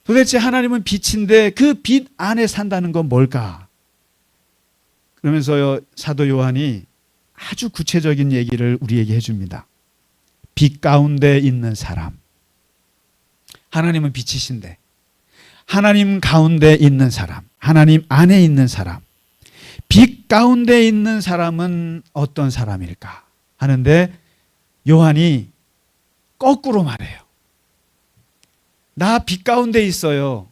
도대체 하나님은 빛인데 그 빛 안에 산다는 건 뭘까? 그러면서요, 사도 요한이 아주 구체적인 얘기를 우리에게 해줍니다. 빛 가운데 있는 사람. 하나님은 빛이신데 하나님 가운데 있는 사람, 하나님 안에 있는 사람, 빛 가운데 있는 사람은 어떤 사람일까 하는데, 요한이 거꾸로 말해요. 나 빛 가운데 있어요.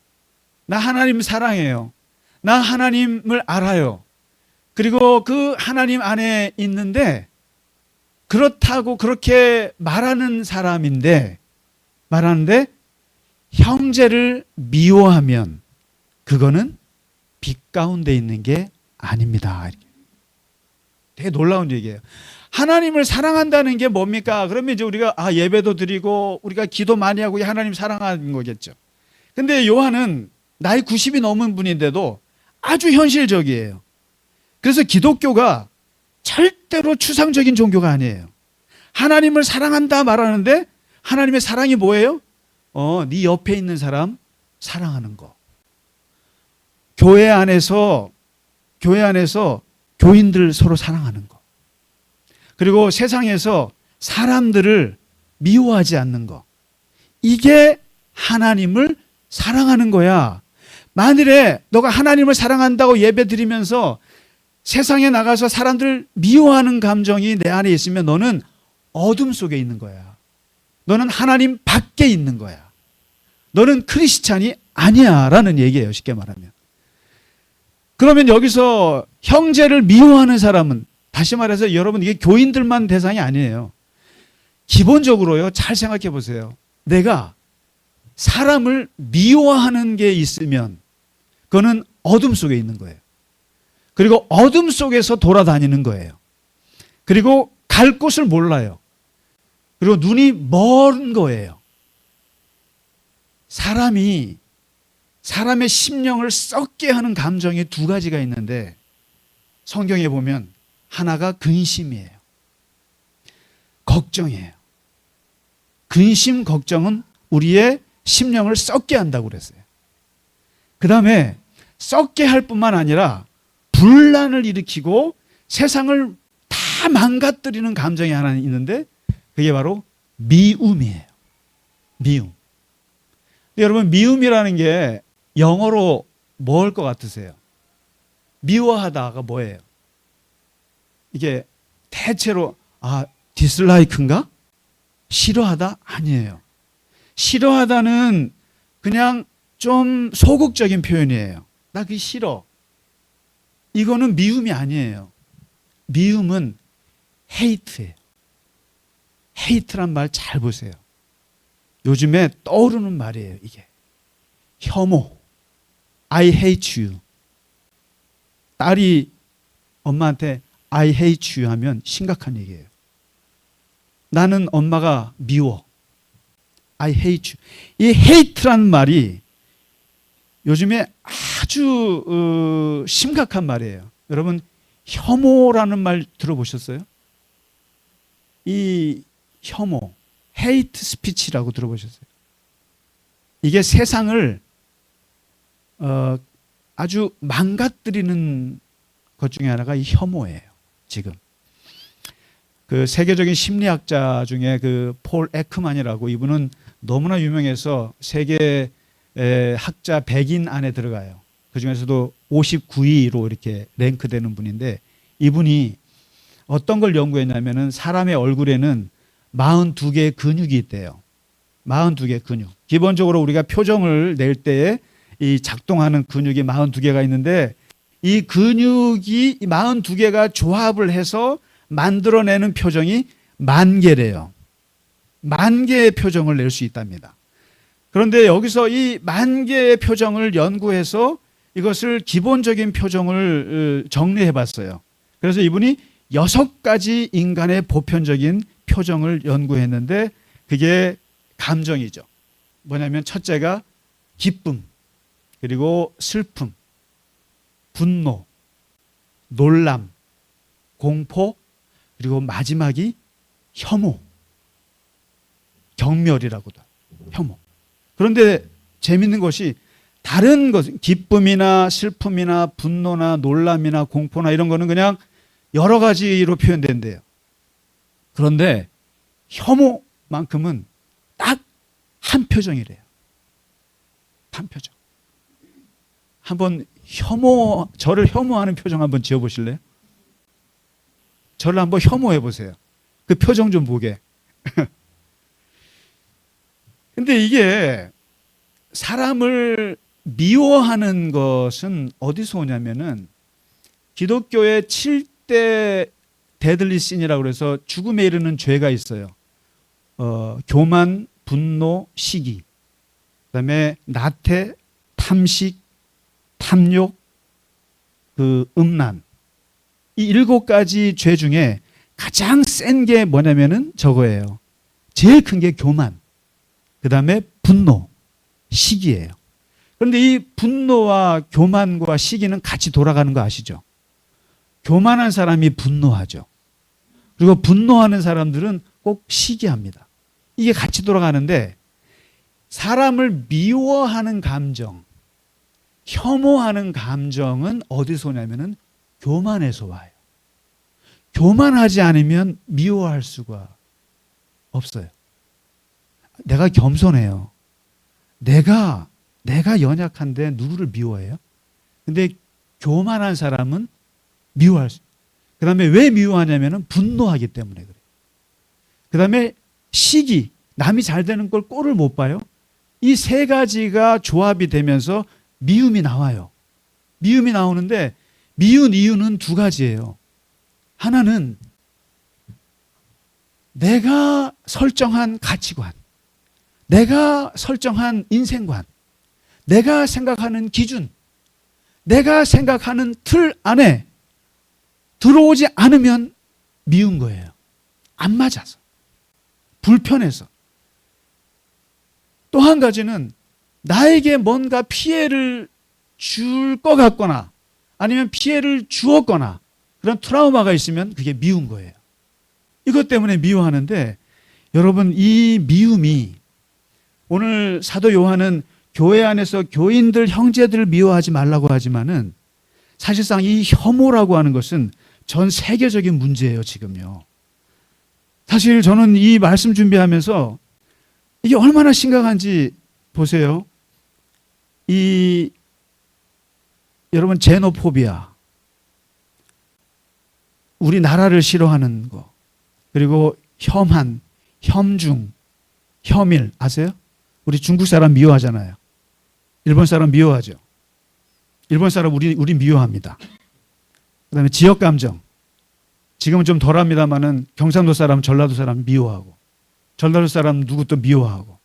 나 하나님 사랑해요. 나 하나님을 알아요. 그리고 그 하나님 안에 있는데, 그렇다고 그렇게 말하는데 형제를 미워하면 그거는 빛 가운데 있는 게 아닙니다. 되게 놀라운 얘기예요. 하나님을 사랑한다는 게 뭡니까? 그러면 이제 우리가 예배도 드리고 우리가 기도 많이 하고 하나님 사랑하는 거겠죠. 근데 요한은 나이 90이 넘은 분인데도 아주 현실적이에요. 그래서 기독교가 절대로 추상적인 종교가 아니에요. 하나님을 사랑한다 말하는데 하나님의 사랑이 뭐예요? 네 옆에 있는 사람 사랑하는 거. 교회 안에서 교인들 서로 사랑하는 거. 그리고 세상에서 사람들을 미워하지 않는 거. 이게 하나님을 사랑하는 거야. 만일에 너가 하나님을 사랑한다고 예배 드리면서 세상에 나가서 사람들을 미워하는 감정이 내 안에 있으면 너는 어둠 속에 있는 거야. 너는 하나님 밖에 있는 거야. 너는 크리스찬이 아니야 라는 얘기예요, 쉽게 말하면. 그러면 여기서 형제를 미워하는 사람은, 다시 말해서 여러분, 이게 교인들만 대상이 아니에요. 기본적으로요, 잘 생각해 보세요. 내가 사람을 미워하는 게 있으면 그거는 어둠 속에 있는 거예요. 그리고 어둠 속에서 돌아다니는 거예요. 그리고 갈 곳을 몰라요. 그리고 눈이 먼 거예요. 사람의 심령을 썩게 하는 감정이 두 가지가 있는데, 성경에 보면 하나가 근심이에요. 걱정이에요. 근심, 걱정은 우리의 심령을 썩게 한다고 그랬어요. 그 다음에 썩게 할 뿐만 아니라 분란을 일으키고 세상을 다 망가뜨리는 감정이 하나 있는데, 그게 바로 미움이에요. 미움. 여러분, 미움이라는 게 영어로 뭘 것 같으세요? 미워하다가 뭐예요? 이게 대체로 디슬라이크인가? 싫어하다? 아니에요. 싫어하다는 그냥 좀 소극적인 표현이에요. 나 그게 싫어. 이거는 미움이 아니에요. 미움은 헤이트예요. 헤이트란 말 잘 보세요. 요즘에 떠오르는 말이에요, 이게. 혐오. I hate you. 딸이 엄마한테 I hate you 하면 심각한 얘기예요. 나는 엄마가 미워. I hate you. 이 hate란 말이 요즘에 아주 심각한 말이에요. 여러분, 혐오라는 말 들어보셨어요? 이 혐오, hate speech라고 들어보셨어요? 이게 세상을 아주 망가뜨리는 것 중에 하나가 이 혐오예요. 지금 그 세계적인 심리학자 중에 그 폴 에크만이라고, 이분은 너무나 유명해서 세계 학자 100인 안에 들어가요. 그 중에서도 59위로 이렇게 랭크되는 분인데, 이분이 어떤 걸 연구했냐면은 사람의 얼굴에는 42개의 근육이 있대요. 42개 근육. 기본적으로 우리가 표정을 낼 때에 이 작동하는 근육이 42개가 있는데 이 근육이 42개가 조합을 해서 만들어내는 표정이 10,000개래요. 10,000개의 표정을 낼 수 있답니다. 그런데 여기서 이 10,000개의 표정을 연구해서 이것을 기본적인 표정을 정리해 봤어요. 그래서 이분이 6가지 인간의 보편적인 표정을 연구했는데 그게 감정이죠. 뭐냐면 첫째가 기쁨, 그리고 슬픔, 분노, 놀람, 공포, 그리고 마지막이 혐오, 경멸이라고도 혐오. 그런데 재밌는 것이 다른 것, 기쁨이나 슬픔이나 분노나 놀람이나 공포나 이런 거는 그냥 여러 가지로 표현된대요. 그런데 혐오만큼은 딱 한 표정이래요. 한 표정. 한번 저를 혐오하는 표정 한번 지어보실래요? 저를 한번 혐오해 보세요. 그 표정 좀 보게. 근데 이게 사람을 미워하는 것은 어디서 오냐면은 기독교의 7대 데들리 신이라고 해서 죽음에 이르는 죄가 있어요. 교만, 분노, 시기, 그다음에 나태, 탐식, 탐욕, 음란. 이 7가지 죄 중에 가장 센 게 뭐냐면은 저거예요. 제일 큰 게 교만, 그다음에 분노, 시기예요. 그런데 이 분노와 교만과 시기는 같이 돌아가는 거 아시죠? 교만한 사람이 분노하죠. 그리고 분노하는 사람들은 꼭 시기합니다. 이게 같이 돌아가는데 사람을 미워하는 감정, 혐오하는 감정은 어디서 오냐면은 교만에서 와요. 교만하지 않으면 미워할 수가 없어요. 내가 겸손해요. 내가 연약한데 누구를 미워해요? 근데 교만한 사람은 미워할 수. 그다음에 왜 미워하냐면은 분노하기 때문에 그래요. 그다음에 시기, 남이 잘 되는 걸 꼴을 못 봐요. 이 3가지가 조합이 되면서 미움이 나와요. 미움이 나오는데 미운 이유는 2가지예요. 하나는 내가 설정한 가치관, 내가 설정한 인생관, 내가 생각하는 기준, 내가 생각하는 틀 안에 들어오지 않으면 미운 거예요. 안 맞아서, 불편해서. 또 한 가지는 나에게 뭔가 피해를 줄 것 같거나 아니면 피해를 주었거나 그런 트라우마가 있으면 그게 미운 거예요. 이것 때문에 미워하는데 여러분, 이 미움이, 오늘 사도 요한은 교회 안에서 교인들, 형제들을 미워하지 말라고 하지만은 사실상 이 혐오라고 하는 것은 전 세계적인 문제예요, 지금요. 사실 저는 이 말씀 준비하면서 이게 얼마나 심각한지 보세요. 여러분, 제노포비아, 우리 나라를 싫어하는 거, 그리고 혐한, 혐중, 혐일 아세요? 우리 중국 사람 미워하잖아요. 일본 사람 미워하죠. 일본 사람 우리 미워합니다. 그다음에 지역 감정. 지금은 좀 덜합니다만은 경상도 사람, 전라도 사람 미워하고, 전라도 사람 누구 또 미워하고.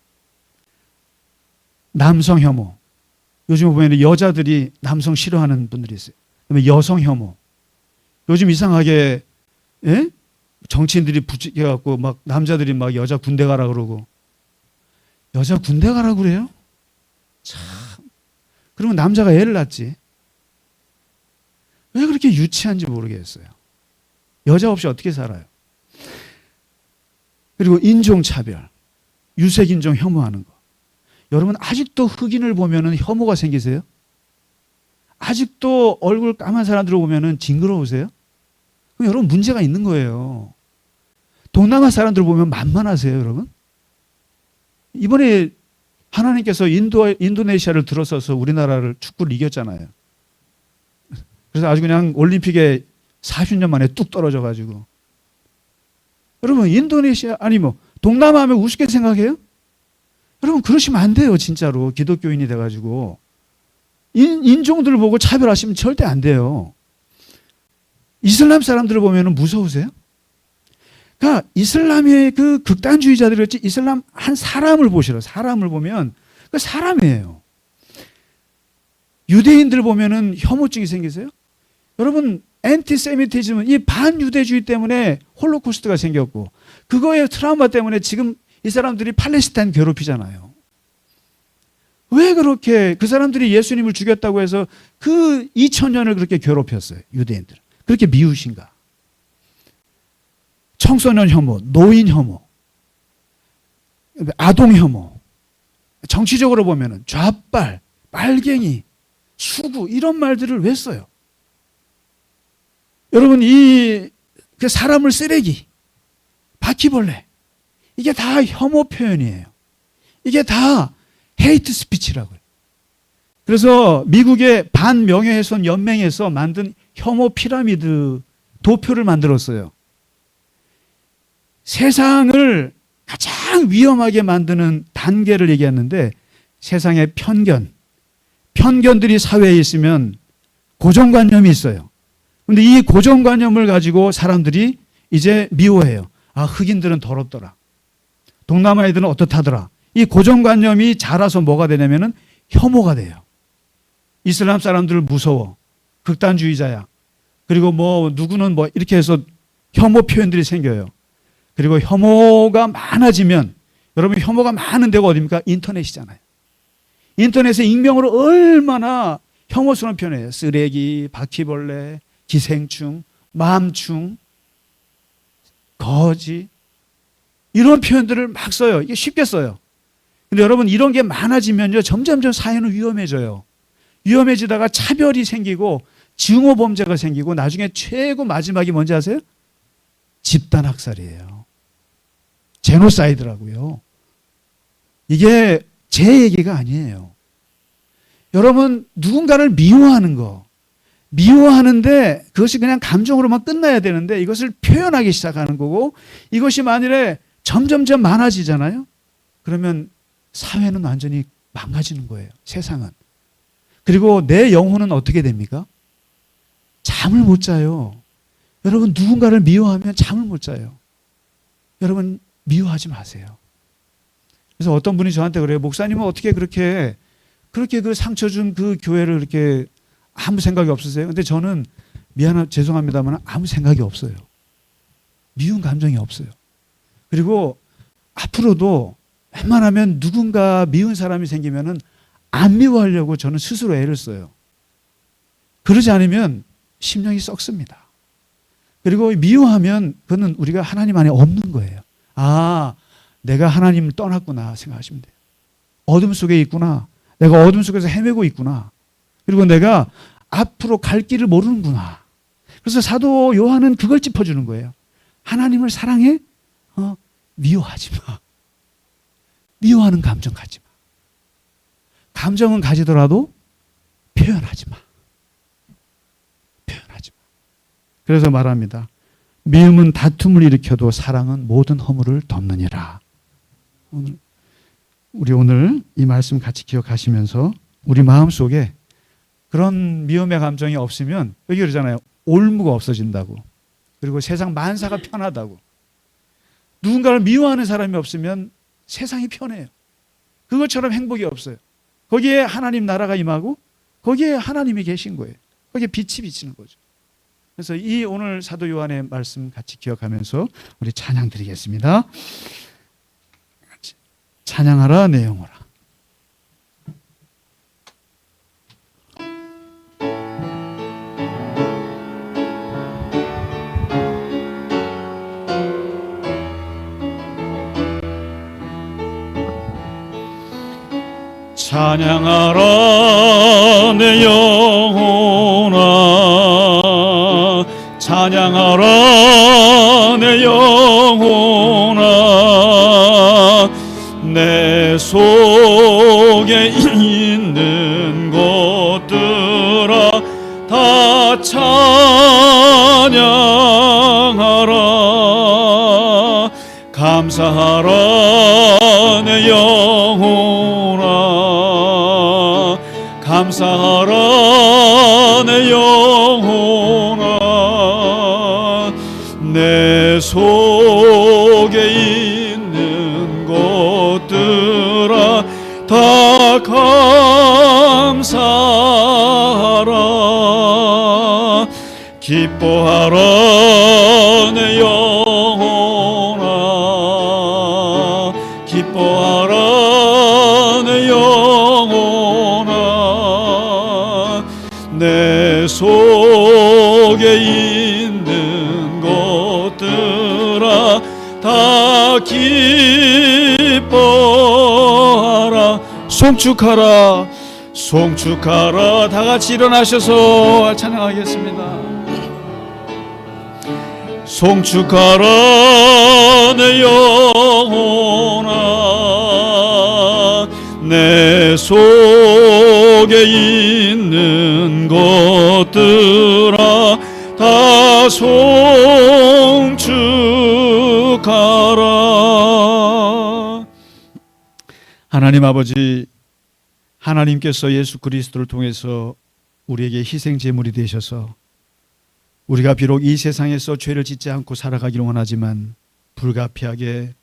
남성 혐오. 요즘 보면 여자들이 남성 싫어하는 분들이 있어요. 그다음에 여성 혐오. 요즘 이상하게 정치인들이 부추겨갖고 막 남자들이 막 여자 군대 가라 그러고. 여자 군대 가라 그래요? 참. 그러면 남자가 애를 낳지. 왜 그렇게 유치한지 모르겠어요. 여자 없이 어떻게 살아요? 그리고 인종차별, 유색인종 혐오하는 거. 여러분, 아직도 흑인을 보면은 혐오가 생기세요? 아직도 얼굴 까만 사람들을 보면은 징그러우세요? 그럼 여러분, 문제가 있는 거예요. 동남아 사람들 보면 만만하세요, 여러분? 이번에 하나님께서 인도네시아를 들어서서 우리나라를 축구를 이겼잖아요. 그래서 아주 그냥 올림픽에 40년 만에 뚝 떨어져가지고. 여러분, 인도네시아, 아니 뭐 동남아 하면 우습게 생각해요? 여러분, 그러시면 안 돼요, 진짜로. 기독교인이 돼가지고. 인종들을 보고 차별하시면 절대 안 돼요. 이슬람 사람들을 보면 무서우세요? 그러니까 이슬람의 그 극단주의자들이 그렇지, 이슬람 한 사람을 보시라. 사람을 보면 그 사람이에요. 유대인들 보면은 혐오증이 생기세요? 여러분, 엔티세미티즘은 이 반유대주의 때문에 홀로코스트가 생겼고, 그거의 트라우마 때문에 지금 이 사람들이 팔레스타인 괴롭히잖아요. 왜 그렇게 그 사람들이 예수님을 죽였다고 해서 그 2000년을 그렇게 괴롭혔어요, 유대인들. 그렇게 미우신가? 청소년 혐오, 노인 혐오, 아동 혐오, 정치적으로 보면은 좌빨, 빨갱이, 수구, 이런 말들을 왜 써요? 여러분, 그 사람을 쓰레기, 바퀴벌레, 이게 다 혐오 표현이에요. 이게 다 헤이트 스피치라고요. 그래서 미국의 반명예훼손 연맹에서 만든 혐오 피라미드 도표를 만들었어요. 세상을 가장 위험하게 만드는 단계를 얘기했는데, 세상의 편견들이 사회에 있으면 고정관념이 있어요. 그런데 이 고정관념을 가지고 사람들이 이제 미워해요. 아, 흑인들은 더럽더라. 동남아 애들은 어떻다더라. 이 고정관념이 자라서 뭐가 되냐면은 혐오가 돼요. 이슬람 사람들 무서워. 극단주의자야. 그리고 뭐 누구는 뭐 이렇게 해서 혐오 표현들이 생겨요. 그리고 혐오가 많아지면, 여러분, 혐오가 많은 데가 어디입니까? 인터넷이잖아요. 인터넷에 익명으로 얼마나 혐오스러운 표현이에요. 쓰레기, 바퀴벌레, 기생충, 맘충, 거지, 이런 표현들을 막 써요. 이게 쉽게 써요. 근데 여러분, 이런 게 많아지면요, 점점점 사회는 위험해져요. 위험해지다가 차별이 생기고 증오 범죄가 생기고, 나중에 최고 마지막이 뭔지 아세요? 집단 학살이에요. 제노사이드라고요. 이게 제 얘기가 아니에요. 여러분, 누군가를 미워하는 거, 미워하는데 그것이 그냥 감정으로만 끝나야 되는데 이것을 표현하기 시작하는 거고, 이것이 만일에 점점점 많아지잖아요. 그러면 사회는 완전히 망가지는 거예요. 세상은. 그리고 내 영혼은 어떻게 됩니까? 잠을 못 자요. 여러분, 누군가를 미워하면 잠을 못 자요. 여러분, 미워하지 마세요. 그래서 어떤 분이 저한테 그래요. 목사님은 어떻게 그렇게 그 상처 준 그 교회를 이렇게 아무 생각이 없으세요? 근데 저는 죄송합니다만 아무 생각이 없어요. 미운 감정이 없어요. 그리고 앞으로도 웬만하면 누군가 미운 사람이 생기면은 안 미워하려고 저는 스스로 애를 써요. 그러지 않으면 심령이 썩습니다. 그리고 미워하면 그거는 우리가 하나님 안에 없는 거예요. 아, 내가 하나님을 떠났구나 생각하시면 돼요. 어둠 속에 있구나. 내가 어둠 속에서 헤매고 있구나. 그리고 내가 앞으로 갈 길을 모르는구나. 그래서 사도 요한은 그걸 짚어주는 거예요. 하나님을 사랑해? 미워하지 마. 미워하는 감정 가지 마. 감정은 가지더라도 표현하지 마. 표현하지 마. 그래서 말합니다. 미움은 다툼을 일으켜도 사랑은 모든 허물을 덮느니라. 우리 오늘 이 말씀 같이 기억하시면서 우리 마음속에 그런 미움의 감정이 없으면, 여기 그러잖아요. 올무가 없어진다고. 그리고 세상 만사가 편하다고. 누군가를 미워하는 사람이 없으면 세상이 편해요. 그것처럼 행복이 없어요. 거기에 하나님 나라가 임하고 거기에 하나님이 계신 거예요. 거기에 빛이 비치는 거죠. 그래서 이 오늘 사도 요한의 말씀 같이 기억하면서 우리 찬양 드리겠습니다. 찬양하라 내 영혼아. 찬양하라 내 영혼아, 찬양하라 내 영혼아, 내 속에 있는 것들아 다 찬양하라. 감사하라 내 영혼아, 감사하라 내 영혼아 내 속에 있는 것들아 다 감사하라 기뻐하라 내 영혼아 기뻐하라 내 영혼아 내 속에 있는 것들아 다 기뻐하라 송축하라 송축하라. 다 같이 일어나셔서 찬양하겠습니다. 송축하라 내 영혼아 내 속에 있는 것들아 다 송축하라. 하나님 아버지, 하나님께서 예수 그리스도를 통해서 우리에게 희생 제물이 되셔서 우리가 비록 이 세상에서 죄를 짓지 않고 살아가기를 원하지만 불가피하게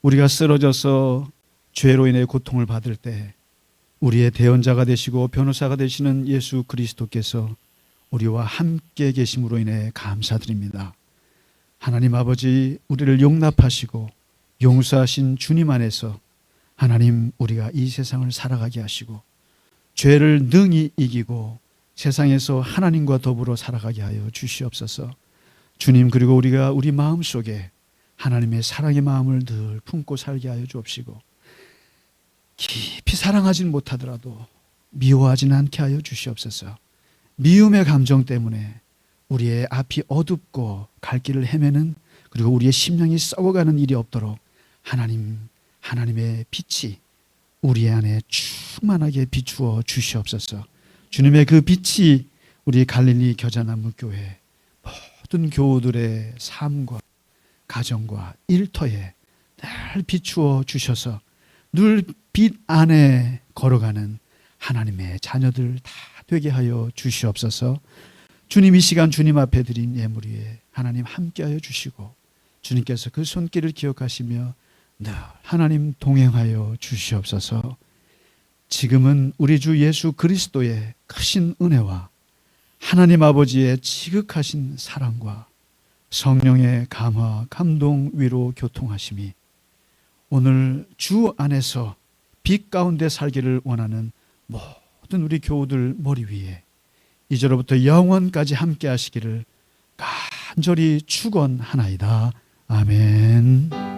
우리가 쓰러져서 죄로 인해 고통을 받을 때 우리의 대언자가 되시고 변호사가 되시는 예수 그리스도께서 우리와 함께 계심으로 인해 감사드립니다. 하나님 아버지, 우리를 용납하시고 용서하신 주님 안에서 하나님, 우리가 이 세상을 살아가게 하시고 죄를 능히 이기고 세상에서 하나님과 더불어 살아가게 하여 주시옵소서. 주님, 그리고 우리가 우리 마음속에 하나님의 사랑의 마음을 늘 품고 살게 하여 주옵시고 깊이 사랑하지는 못하더라도 미워하지는 않게 하여 주시옵소서. 미움의 감정 때문에 우리의 앞이 어둡고 갈 길을 헤매는, 그리고 우리의 심령이 썩어가는 일이 없도록 하나님의 빛이 우리 안에 충만하게 비추어 주시옵소서. 주님의 그 빛이 우리 갈릴리 겨자나무 교회 모든 교우들의 삶과 가정과 일터에 늘 비추어 주셔서 늘 빛 안에 걸어가는 하나님의 자녀들 다 되게 하여 주시옵소서. 주님, 이 시간 주님 앞에 드린 예물 위에 하나님 함께하여 주시고 주님께서 그 손길을 기억하시며 늘 하나님 동행하여 주시옵소서. 지금은 우리 주 예수 그리스도의 크신 은혜와 하나님 아버지의 지극하신 사랑과 성령의 감화, 감동, 위로, 교통하심이 오늘 주 안에서 빛 가운데 살기를 원하는 모든 우리 교우들 머리 위에 이제로부터 영원까지 함께 하시기를 간절히 축원하나이다. 아멘.